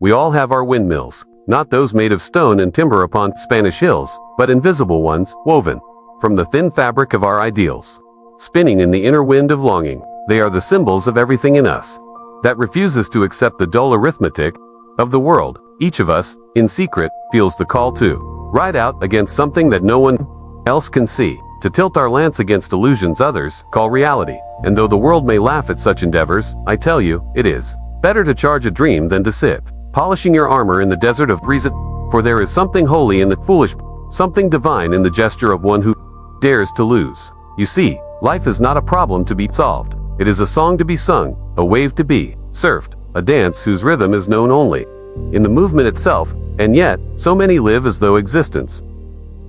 We all have our windmills, not those made of stone and timber upon Spanish hills, but invisible ones, woven from the thin fabric of our ideals. Spinning in the inner wind of longing, they are the symbols of everything in us that refuses to accept the dull arithmetic of the world. Each of us, in secret, feels the call to ride out against something that no one else can see, to tilt our lance against illusions others call reality. And though the world may laugh at such endeavors, I tell you, it is better to charge a dream than to sit polishing your armor in the desert of reason, for there is something holy in the foolish, something divine in the gesture of one who dares to lose. You see, life is not a problem to be solved. It is a song to be sung, a wave to be surfed, a dance whose rhythm is known only in the movement itself, and yet, so many live as though existence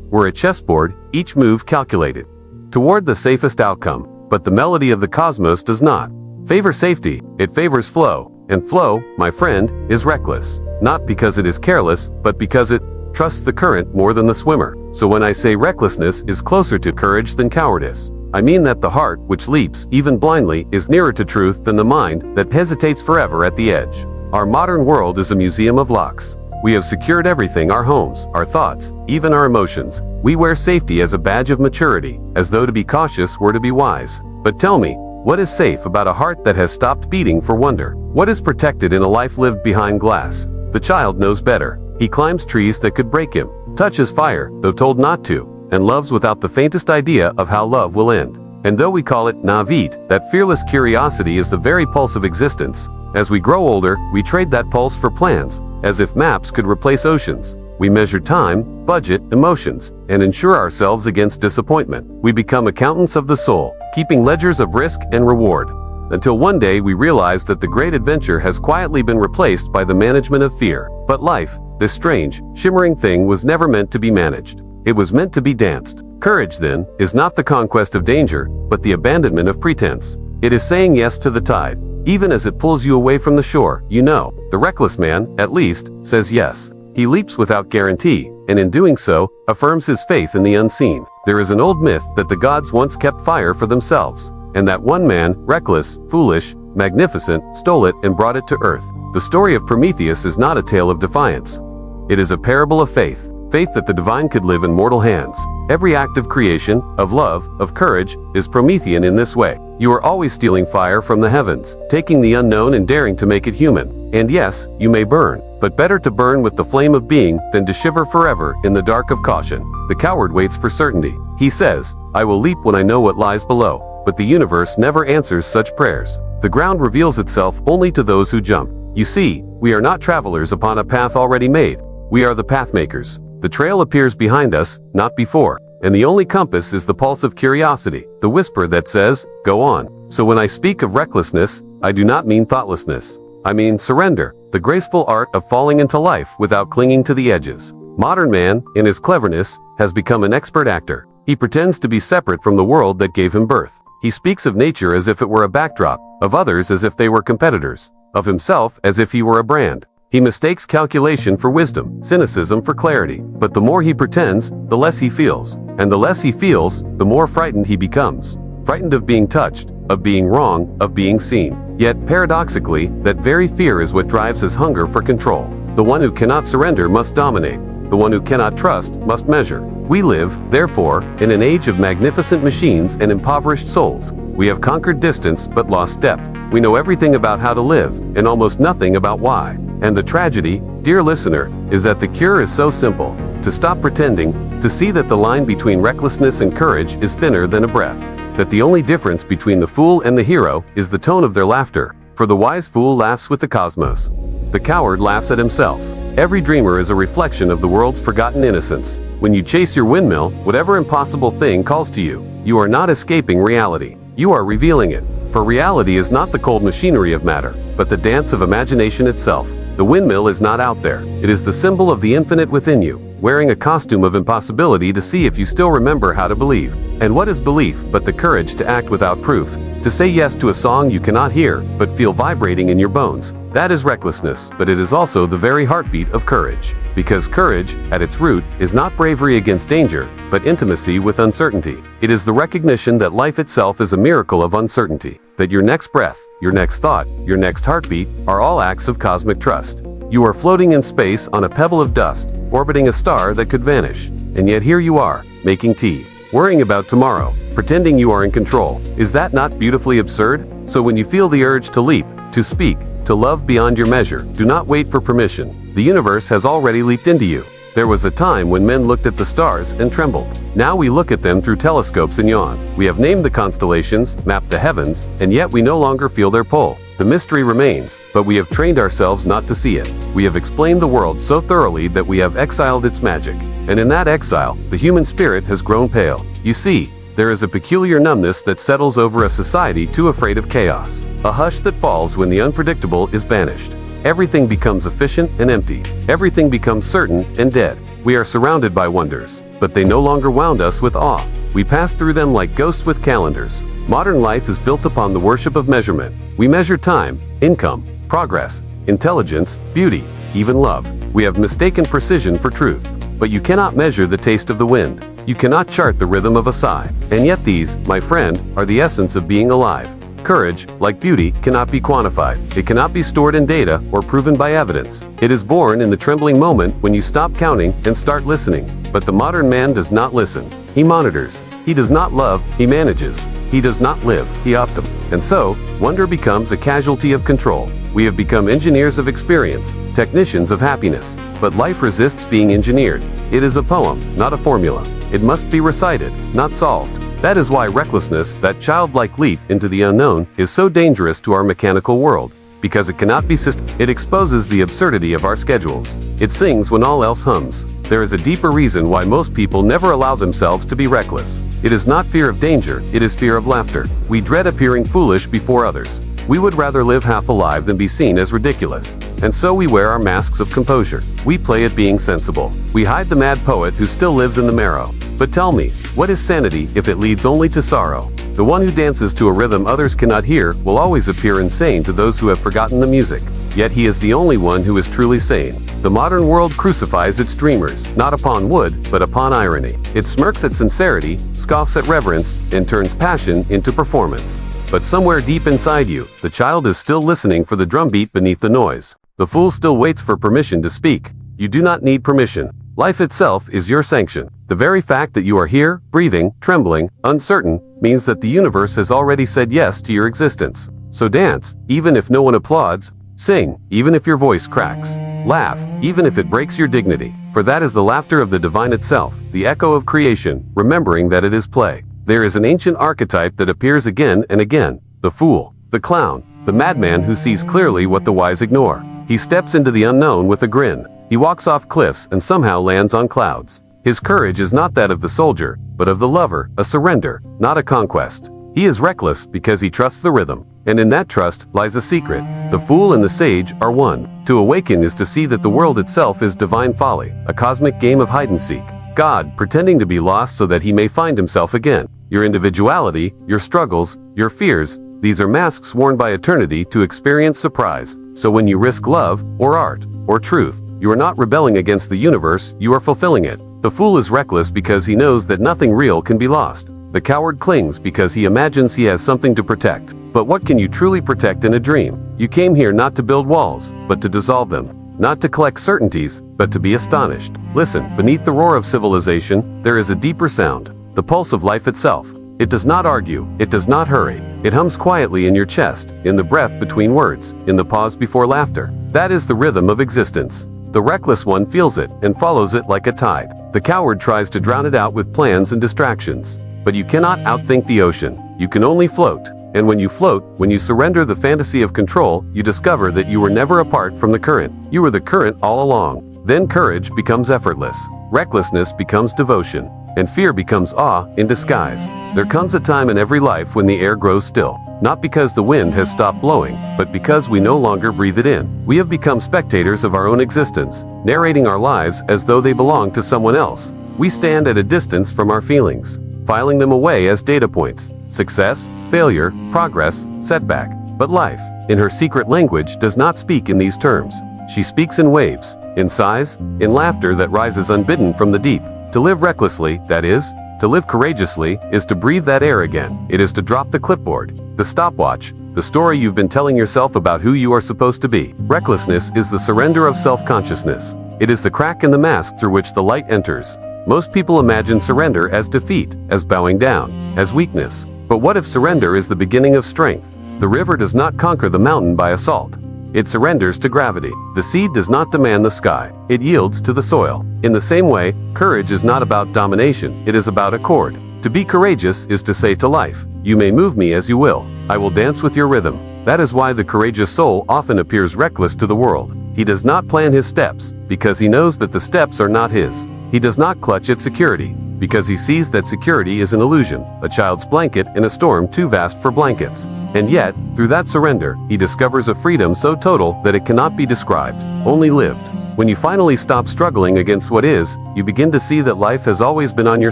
were a chessboard, each move calculated toward the safest outcome. But the melody of the cosmos does not favor safety, it favors flow. And flow, my friend, is reckless, not because it is careless, but because it trusts the current more than the swimmer. So when I say recklessness is closer to courage than cowardice, I mean that the heart, which leaps, even blindly, is nearer to truth than the mind that hesitates forever at the edge. Our modern world is a museum of locks. We have secured everything, our homes, our thoughts, even our emotions. We wear safety as a badge of maturity, as though to be cautious were to be wise. But tell me, what is safe about a heart that has stopped beating for wonder? What is protected in a life lived behind glass? The child knows better. He climbs trees that could break him, touches fire, though told not to, and loves without the faintest idea of how love will end. And though we call it naivete, that fearless curiosity is the very pulse of existence. As we grow older, we trade that pulse for plans, as if maps could replace oceans. We measure time, budget, emotions, and insure ourselves against disappointment. We become accountants of the soul, keeping ledgers of risk and reward. Until one day we realize that the great adventure has quietly been replaced by the management of fear. But life, this strange, shimmering thing, was never meant to be managed. It was meant to be danced. Courage, then, is not the conquest of danger, but the abandonment of pretense. It is saying yes to the tide, even as it pulls you away from the shore. You know, the reckless man, at least, says yes. He leaps without guarantee, and in doing so, affirms his faith in the unseen. There is an old myth that the gods once kept fire for themselves, and that one man, reckless, foolish, magnificent, stole it and brought it to earth. The story of Prometheus is not a tale of defiance. It is a parable of faith. Faith that the divine could live in mortal hands. Every act of creation, of love, of courage, is Promethean in this way. You are always stealing fire from the heavens, taking the unknown and daring to make it human. And yes, you may burn, but better to burn with the flame of being than to shiver forever in the dark of caution. The coward waits for certainty. He says, I will leap when I know what lies below. But the universe never answers such prayers. The ground reveals itself only to those who jump. You see, we are not travelers upon a path already made. We are the pathmakers. The trail appears behind us, not before. And the only compass is the pulse of curiosity, the whisper that says, go on. So when I speak of recklessness, I do not mean thoughtlessness. I mean surrender, the graceful art of falling into life without clinging to the edges. Modern man, in his cleverness, has become an expert actor. He pretends to be separate from the world that gave him birth. He speaks of nature as if it were a backdrop, of others as if they were competitors, of himself as if he were a brand. He mistakes calculation for wisdom, cynicism for clarity. But the more he pretends, the less he feels. And the less he feels, the more frightened he becomes. Frightened of being touched, of being wrong, of being seen. Yet, paradoxically, that very fear is what drives his hunger for control. The one who cannot surrender must dominate. The one who cannot trust must measure. We live, therefore, in an age of magnificent machines and impoverished souls. We have conquered distance but lost depth. We know everything about how to live, and almost nothing about why. And the tragedy, dear listener, is that the cure is so simple: to stop pretending, to see that the line between recklessness and courage is thinner than a breath, that the only difference between the fool and the hero is the tone of their laughter, for the wise fool laughs with the cosmos. The coward laughs at himself. Every dreamer is a reflection of the world's forgotten innocence. When you chase your windmill, whatever impossible thing calls to you, you are not escaping reality. You are revealing it. For reality is not the cold machinery of matter, but the dance of imagination itself. The windmill is not out there. It is the symbol of the infinite within you, wearing a costume of impossibility to see if you still remember how to believe. And what is belief but the courage to act without proof? To say yes to a song you cannot hear, but feel vibrating in your bones. That is recklessness, but it is also the very heartbeat of courage. Because courage, at its root, is not bravery against danger, but intimacy with uncertainty. It is the recognition that life itself is a miracle of uncertainty, that your next breath, your next thought, your next heartbeat, are all acts of cosmic trust. You are floating in space on a pebble of dust, orbiting a star that could vanish. And yet here you are, making tea, worrying about tomorrow, pretending you are in control. Is that not beautifully absurd? So when you feel the urge to leap, to speak, to love beyond your measure, do not wait for permission. The universe has already leaped into you. There was a time when men looked at the stars and trembled. Now we look at them through telescopes and yawn. We have named the constellations, mapped the heavens, and yet we no longer feel their pull. The mystery remains, but we have trained ourselves not to see it. We have explained the world so thoroughly that we have exiled its magic. And in that exile, the human spirit has grown pale. You see, there is a peculiar numbness that settles over a society too afraid of chaos. A hush that falls when the unpredictable is banished. Everything becomes efficient and empty. Everything becomes certain and dead. We are surrounded by wonders, but they no longer wound us with awe. We pass through them like ghosts with calendars. Modern life is built upon the worship of measurement. We measure time, income, progress, intelligence, beauty, even love. We have mistaken precision for truth. But you cannot measure the taste of the wind. You cannot chart the rhythm of a sigh. And yet these, my friend, are the essence of being alive. Courage, like beauty, cannot be quantified. It cannot be stored in data or proven by evidence. It is born in the trembling moment when you stop counting and start listening. But the modern man does not listen. He monitors. He does not love, he manages. He does not live, he optim. And so, wonder becomes a casualty of control. We have become engineers of experience, technicians of happiness. But life resists being engineered. It is a poem, not a formula. It must be recited, not solved. That is why recklessness, that childlike leap into the unknown, is so dangerous to our mechanical world. Because it cannot be it exposes the absurdity of our schedules. It sings when all else hums. There is a deeper reason why most people never allow themselves to be reckless. It is not fear of danger, it is fear of laughter. We dread appearing foolish before others. We would rather live half alive than be seen as ridiculous. And so we wear our masks of composure. We play at being sensible. We hide the mad poet who still lives in the marrow. But tell me, what is sanity if it leads only to sorrow? The one who dances to a rhythm others cannot hear will always appear insane to those who have forgotten the music. Yet he is the only one who is truly sane. The modern world crucifies its dreamers, not upon wood, but upon irony. It smirks at sincerity, scoffs at reverence, and turns passion into performance. But somewhere deep inside you, the child is still listening for the drumbeat beneath the noise. The fool still waits for permission to speak. You do not need permission. Life itself is your sanction. The very fact that you are here, breathing, trembling, uncertain, means that the universe has already said yes to your existence. So dance, even if no one applauds. Sing, even if your voice cracks. Laugh, even if it breaks your dignity. For that is the laughter of the divine itself, the echo of creation, remembering that it is play. There is an ancient archetype that appears again and again. The fool, the clown, the madman who sees clearly what the wise ignore. He steps into the unknown with a grin. He walks off cliffs and somehow lands on clouds. His courage is not that of the soldier, but of the lover, a surrender, not a conquest. He is reckless because he trusts the rhythm. And in that trust lies a secret. The fool and the sage are one. To awaken is to see that the world itself is divine folly, a cosmic game of hide-and-seek. God pretending to be lost so that he may find himself again. Your individuality, your struggles, your fears, these are masks worn by eternity to experience surprise. So when you risk love, or art, or truth, you are not rebelling against the universe, you are fulfilling it. The fool is reckless because he knows that nothing real can be lost. The coward clings because he imagines he has something to protect. But what can you truly protect in a dream? You came here not to build walls, but to dissolve them. Not to collect certainties, but to be astonished. Listen, beneath the roar of civilization, there is a deeper sound, the pulse of life itself. It does not argue, it does not hurry. It hums quietly in your chest, in the breath between words, in the pause before laughter. That is the rhythm of existence. The reckless one feels it and follows it like a tide. The coward tries to drown it out with plans and distractions. But you cannot outthink the ocean. You can only float. And when you float, when you surrender the fantasy of control, you discover that you were never apart from the current. You were the current all along. Then courage becomes effortless. Recklessness becomes devotion. And fear becomes awe in disguise. There comes a time in every life when the air grows still. Not because the wind has stopped blowing, but because we no longer breathe it in. We have become spectators of our own existence, narrating our lives as though they belong to someone else. We stand at a distance from our feelings, filing them away as data points. Success, failure, progress, setback. But life, in her secret language, does not speak in these terms. She speaks in waves, in sighs, in laughter that rises unbidden from the deep. To live recklessly, that is, to live courageously, is to breathe that air again. It is to drop the clipboard, the stopwatch, the story you've been telling yourself about who you are supposed to be. Recklessness is the surrender of self-consciousness. It is the crack in the mask through which the light enters. Most people imagine surrender as defeat, as bowing down, as weakness. But what if surrender is the beginning of strength? The river does not conquer the mountain by assault. It surrenders to gravity. The seed does not demand the sky. It yields to the soil. In the same way, courage is not about domination. It is about accord. To be courageous is to say to life, "You may move me as you will. I will dance with your rhythm." That is why the courageous soul often appears reckless to the world. He does not plan his steps, because he knows that the steps are not his. He does not clutch at security, because he sees that security is an illusion, a child's blanket in a storm too vast for blankets. And yet, through that surrender, he discovers a freedom so total that it cannot be described, only lived. When you finally stop struggling against what is, you begin to see that life has always been on your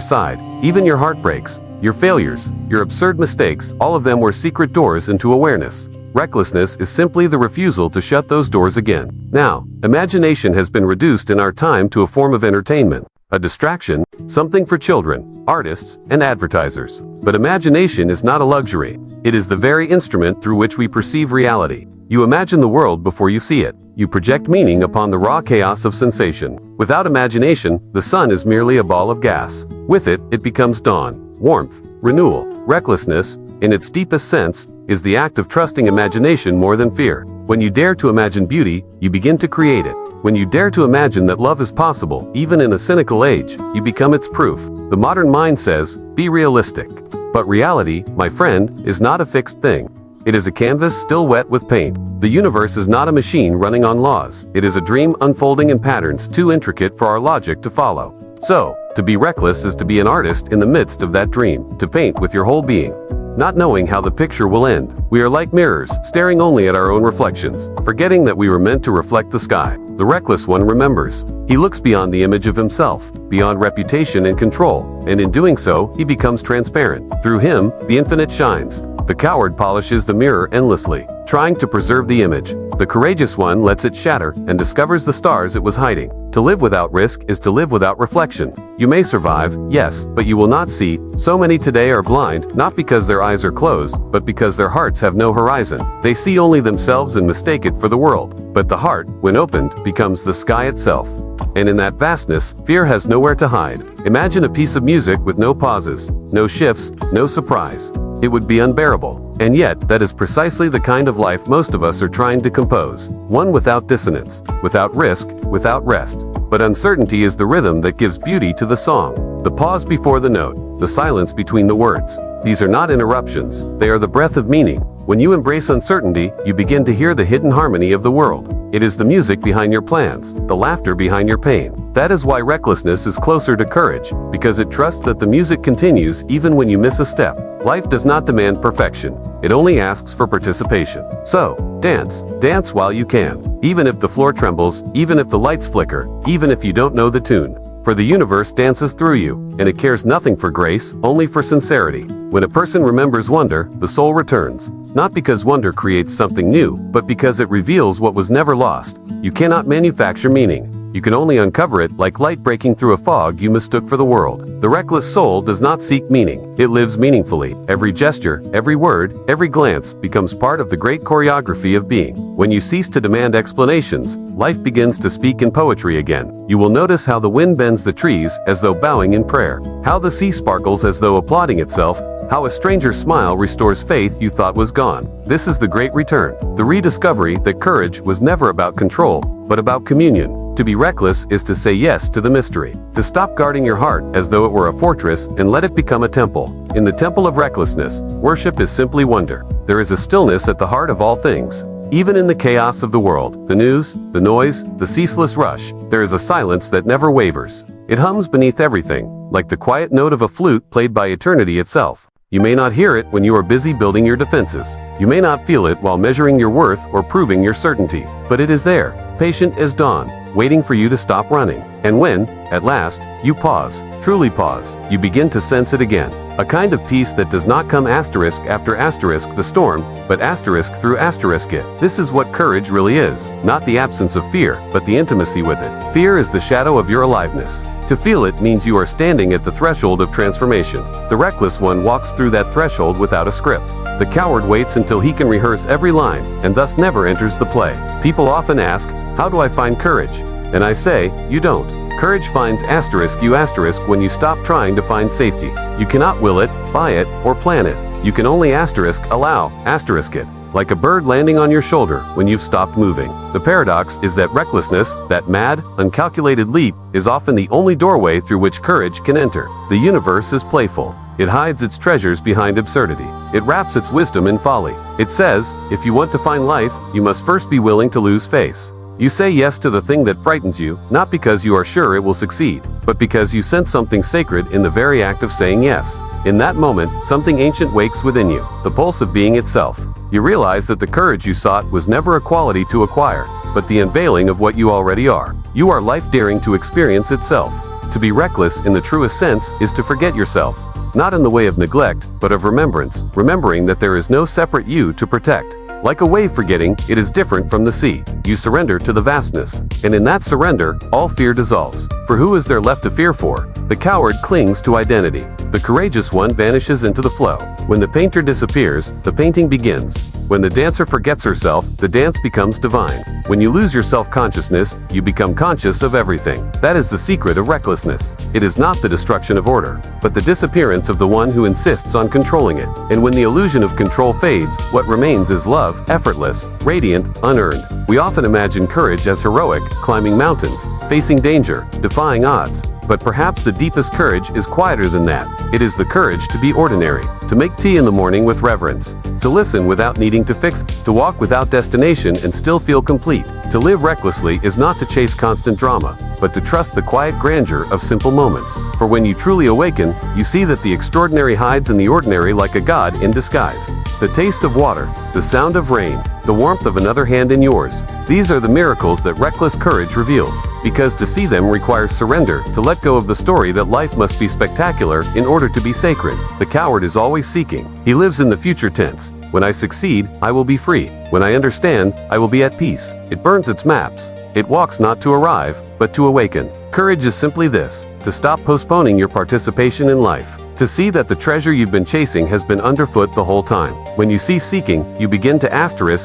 side. Even your heartbreaks, your failures, your absurd mistakes, all of them were secret doors into awareness. Recklessness is simply the refusal to shut those doors again. Now, imagination has been reduced in our time to a form of entertainment, a distraction, something for children, artists, and advertisers. But imagination is not a luxury. It is the very instrument through which we perceive reality. You imagine the world before you see it. You project meaning upon the raw chaos of sensation. Without imagination, the sun is merely a ball of gas. With it, it becomes dawn, warmth, renewal. Recklessness, in its deepest sense, is the act of trusting imagination more than fear. When you dare to imagine beauty, you begin to create it. When you dare to imagine that love is possible, even in a cynical age, you become its proof. The modern mind says, be realistic. But reality, my friend, is not a fixed thing. It is a canvas still wet with paint. The universe is not a machine running on laws. It is a dream unfolding in patterns too intricate for our logic to follow. So, to be reckless is to be an artist in the midst of that dream, to paint with your whole being, not knowing how the picture will end. We are like mirrors, staring only at our own reflections, forgetting that we were meant to reflect the sky. The reckless one remembers. He looks beyond the image of himself, beyond reputation and control, and in doing so, he becomes transparent. Through him, the infinite shines. The coward polishes the mirror endlessly, trying to preserve the image. The courageous one lets it shatter and discovers the stars it was hiding. To live without risk is to live without reflection. You may survive, yes, but you will not see. So many today are blind, not because their eyes are closed, but because their hearts have no horizon. They see only themselves and mistake it for the world. But the heart, when opened, becomes the sky itself. And in that vastness, fear has nowhere to hide. Imagine a piece of music with no pauses, no shifts, no surprise. It would be unbearable. And yet, that is precisely the kind of life most of us are trying to compose. One without dissonance, without risk, without rest. But uncertainty is the rhythm that gives beauty to the song. The pause before the note, the silence between the words. These are not interruptions, they are the breath of meaning. When you embrace uncertainty, you begin to hear the hidden harmony of the world. It is the music behind your plans, the laughter behind your pain. That is why recklessness is closer to courage, because it trusts that the music continues even when you miss a step. Life does not demand perfection, it only asks for participation. So, dance. Dance while you can. Even if the floor trembles, even if the lights flicker, even if you don't know the tune. For the universe dances through you, and it cares nothing for grace, only for sincerity. When a person remembers wonder, the soul returns. Not because wonder creates something new, but because it reveals what was never lost. You cannot manufacture meaning. You can only uncover it like light breaking through a fog you mistook for the world. The reckless soul does not seek meaning. It lives meaningfully. Every gesture, every word, every glance becomes part of the great choreography of being. When you cease to demand explanations, life begins to speak in poetry again. You will notice how the wind bends the trees as though bowing in prayer. How the sea sparkles as though applauding itself. How a stranger's smile restores faith you thought was gone. This is the great return. The rediscovery that courage was never about control, but about communion. To be reckless is to say yes to the mystery. To stop guarding your heart as though it were a fortress and let it become a temple. In the temple of recklessness, worship is simply wonder. There is a stillness at the heart of all things. Even in the chaos of the world, the news, the noise, the ceaseless rush, there is a silence that never wavers. It hums beneath everything, like the quiet note of a flute played by eternity itself. You may not hear it when you are busy building your defenses. You may not feel it while measuring your worth or proving your certainty. But it is there, patient as dawn, waiting for you to stop running. And when, at last, you pause, truly pause, you begin to sense it again. A kind of peace that does not come asterisk after asterisk the storm, but asterisk through asterisk it. This is what courage really is, not the absence of fear, but the intimacy with it. Fear is the shadow of your aliveness. To feel it means you are standing at the threshold of transformation. The reckless one walks through that threshold without a script. The coward waits until he can rehearse every line, and thus never enters the play. People often ask, how do I find courage? And I say, you don't. Courage finds you asterisk when you stop trying to find safety. You cannot will it, buy it, or plan it. You can only allow it. Like a bird landing on your shoulder when you've stopped moving. The paradox is that recklessness, that mad, uncalculated leap, is often the only doorway through which courage can enter. The universe is playful. It hides its treasures behind absurdity. It wraps its wisdom in folly. It says, if you want to find life, you must first be willing to lose face. You say yes to the thing that frightens you, not because you are sure it will succeed, but because you sense something sacred in the very act of saying yes. In that moment, something ancient wakes within you, the pulse of being itself. You realize that the courage you sought was never a quality to acquire, but the unveiling of what you already are. You are life daring to experience itself. To be reckless in the truest sense is to forget yourself, not in the way of neglect, but of remembrance, remembering that there is no separate you to protect. Like a wave forgetting, it is different from the sea. You surrender to the vastness, and in that surrender, all fear dissolves. For who is there left to fear for? The coward clings to identity. The courageous one vanishes into the flow. When the painter disappears, the painting begins. When the dancer forgets herself, the dance becomes divine. When you lose your self-consciousness, you become conscious of everything. That is the secret of recklessness. It is not the destruction of order, but the disappearance of the one who insists on controlling it. And when the illusion of control fades, what remains is love, effortless, radiant, unearned. We often imagine courage as heroic, climbing mountains, facing danger, defying odds. But perhaps the deepest courage is quieter than that. It is the courage to be ordinary, to make tea in the morning with reverence, to listen without needing to fix, to walk without destination and still feel complete. To live recklessly is not to chase constant drama, but to trust the quiet grandeur of simple moments. For when you truly awaken, you see that the extraordinary hides in the ordinary like a god in disguise. The taste of water, the sound of rain, the warmth of another hand in yours. These are the miracles that reckless courage reveals, because to see them requires surrender, to let go of the story that life must be spectacular in order to be sacred. The coward is always seeking. He lives in the future tense. When I succeed, I will be free. When I understand, I will be at peace. It burns its maps. It walks not to arrive, but to awaken. Courage is simply this: to stop postponing your participation in life. To see that the treasure you've been chasing has been underfoot the whole time. When you cease seeking, you begin to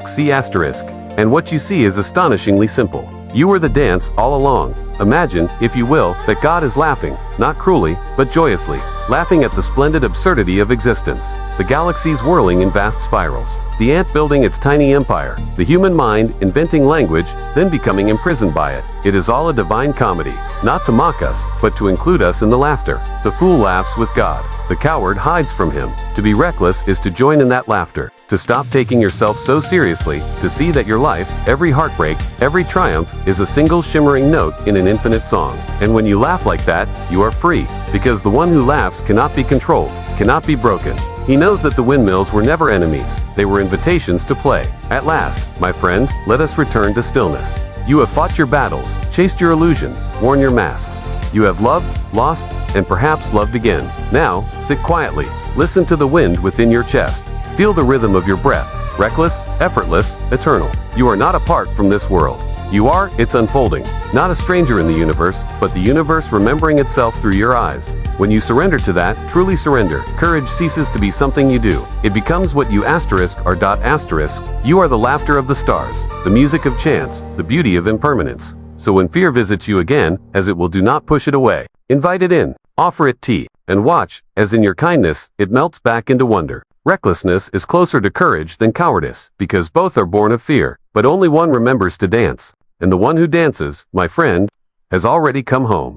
see asterisk. And what you see is astonishingly simple. You were the dance all along. Imagine, if you will, that God is laughing, not cruelly, but joyously, laughing at the splendid absurdity of existence. The galaxies whirling in vast spirals. The ant building its tiny empire. The human mind inventing language, then becoming imprisoned by it. It is all a divine comedy, not to mock us, but to include us in the laughter. The fool laughs with God. The coward hides from him. To be reckless is to join in that laughter. To stop taking yourself so seriously, to see that your life, every heartbreak, every triumph, is a single shimmering note in an infinite song. And when you laugh like that, you are free, because the one who laughs cannot be controlled, cannot be broken. He knows that the windmills were never enemies, they were invitations to play. At last, my friend, let us return to stillness. You have fought your battles, chased your illusions, worn your masks. You have loved, lost, and perhaps loved again. Now, sit quietly, listen to the wind within your chest. Feel the rhythm of your breath, reckless, effortless, eternal. You are not apart from this world. You are its unfolding, not a stranger in the universe, but the universe remembering itself through your eyes. When you surrender to that, truly surrender, courage ceases to be something you do. It becomes what you or dot asterisk. You are the laughter of the stars, the music of chance, the beauty of impermanence. So when fear visits you again, as it will, do not push it away. Invite it in, offer it tea, and watch, as in your kindness, it melts back into wonder. Recklessness is closer to courage than cowardice, because both are born of fear, but only one remembers to dance. And the one who dances, my friend, has already come home.